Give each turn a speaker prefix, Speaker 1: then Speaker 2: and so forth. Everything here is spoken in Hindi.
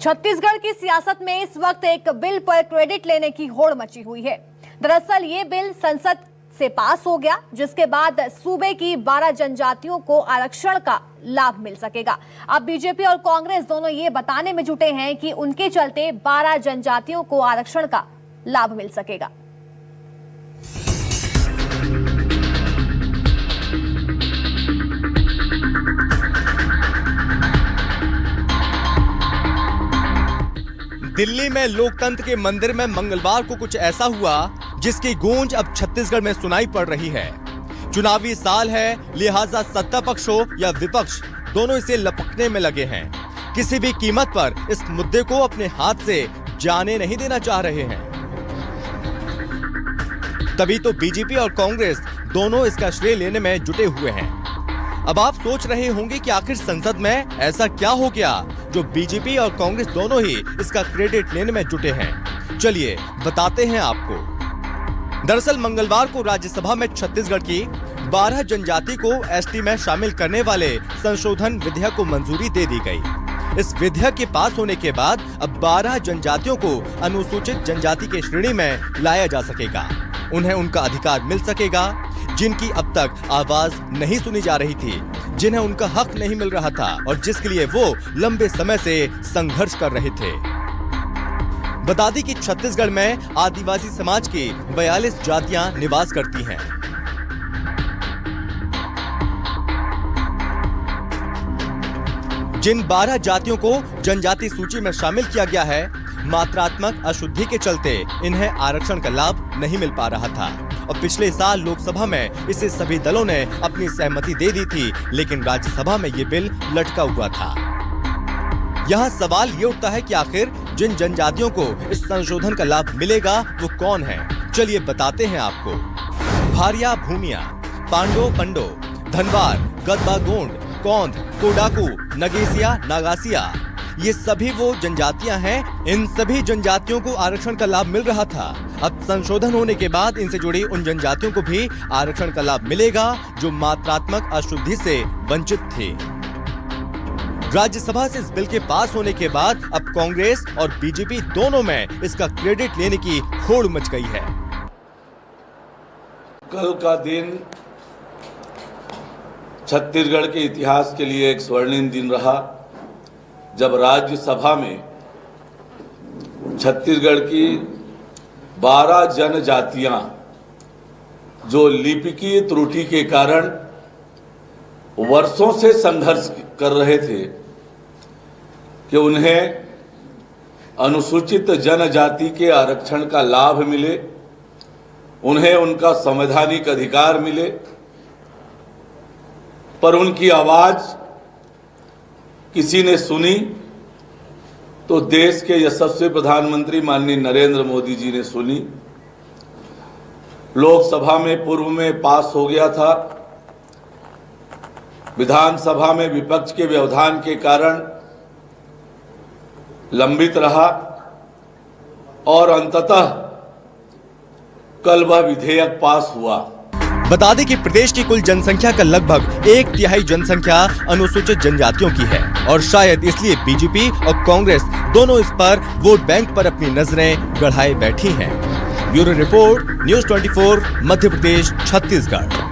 Speaker 1: छत्तीसगढ़ की सियासत में इस वक्त एक बिल पर क्रेडिट लेने की होड़ मची हुई है। दरअसल ये बिल संसद से पास हो गया, जिसके बाद सूबे की 12 जनजातियों को आरक्षण का लाभ मिल सकेगा। अब बीजेपी और कांग्रेस दोनों ये बताने में जुटे हैं कि उनके चलते 12 जनजातियों को आरक्षण का लाभ मिल सकेगा।
Speaker 2: दिल्ली में लोकतंत्र के मंदिर में मंगलवार को कुछ ऐसा हुआ जिसकी गूंज अब छत्तीसगढ़ में सुनाई पड़ रही है। चुनावी साल है, लिहाजा सत्ता पक्ष हो या विपक्ष, दोनों इसे लपकने में लगे हैं। किसी भी कीमत पर इस मुद्दे को अपने हाथ से जाने नहीं देना चाह रहे हैं। तभी तो बीजेपी और कांग्रेस दोनों इसका श्रेय लेने में जुटे हुए हैं। अब आप सोच रहे होंगे कि आखिर संसद में ऐसा क्या हो गया जो बीजेपी और कांग्रेस दोनों ही इसका क्रेडिट लेने में जुटे हैं। चलिए बताते हैं आपको। दरअसल मंगलवार को राज्यसभा में छत्तीसगढ़ की 12 जनजाति को एसटी में शामिल करने वाले संशोधन विधेयक को मंजूरी दे दी गई। इस विधेयक के पास होने के बाद अब 12 जनजातियों को अनुसूचित जनजाति के श्रेणी में लाया जा सकेगा। उन्हें उनका अधिकार मिल सकेगा जिनकी अब तक आवाज नहीं सुनी जा रही थी, जिन्हें उनका हक नहीं मिल रहा था और जिसके लिए वो लंबे समय से संघर्ष कर रहे थे। बता दें कि छत्तीसगढ़ में आदिवासी समाज की 42 जातियां निवास करती हैं। जिन 12 जातियों को जनजाति सूची में शामिल किया गया है, मात्रात्मक अशुद्धि के चलते इन्हें आरक्षण का लाभ नहीं मिल पा रहा था और पिछले साल लोकसभा में इसे सभी दलों ने अपनी सहमति दे दी थी, लेकिन राज्यसभा में ये बिल लटका हुआ था। यहाँ सवाल ये उठता है कि आखिर जिन जनजातियों को इस संशोधन का लाभ मिलेगा वो कौन है। चलिए बताते हैं आपको। भारिया भूमिया, पांडो पंडो, धनवार, गदबा गोंड, कौंध, कोडाकू, नगेसिया, नागासिया, ये सभी वो जनजातियां हैं। इन सभी जनजातियों को आरक्षण का लाभ मिल रहा था। अब संशोधन होने के बाद इनसे जुड़ी उन जनजातियों को भी आरक्षण का लाभ मिलेगा जो मात्रात्मक अशुद्धि से वंचित थे। राज्यसभा से इस बिल के पास होने के बाद अब कांग्रेस और बीजेपी दोनों में इसका क्रेडिट लेने की होड़ मच गई है।
Speaker 3: कल का दिन छत्तीसगढ़ के इतिहास के लिए एक स्वर्णिम दिन रहा, जब राज्यसभा में छत्तीसगढ़ की 12 जनजातियां जो लिपिकीय त्रुटि के कारण वर्षों से संघर्ष कर रहे थे कि उन्हें अनुसूचित जनजाति के आरक्षण का लाभ मिले, उन्हें उनका संवैधानिक अधिकार मिले, पर उनकी आवाज किसी ने सुनी तो देश के यशस्वी प्रधानमंत्री माननीय नरेंद्र मोदी जी ने सुनी। लोकसभा में पूर्व में पास हो गया था, विधानसभा में विपक्ष के व्यवधान के कारण लंबित रहा और अंततः कल वह विधेयक पास हुआ।
Speaker 2: बता दें कि प्रदेश की कुल जनसंख्या का लगभग 1/3 जनसंख्या अनुसूचित जनजातियों की है और शायद इसलिए बीजेपी और कांग्रेस दोनों इस पर वोट बैंक पर अपनी नजरें गड़ाए बैठी हैं। Bureau report, news 24, Madhya Pradesh, Chhattisgarh.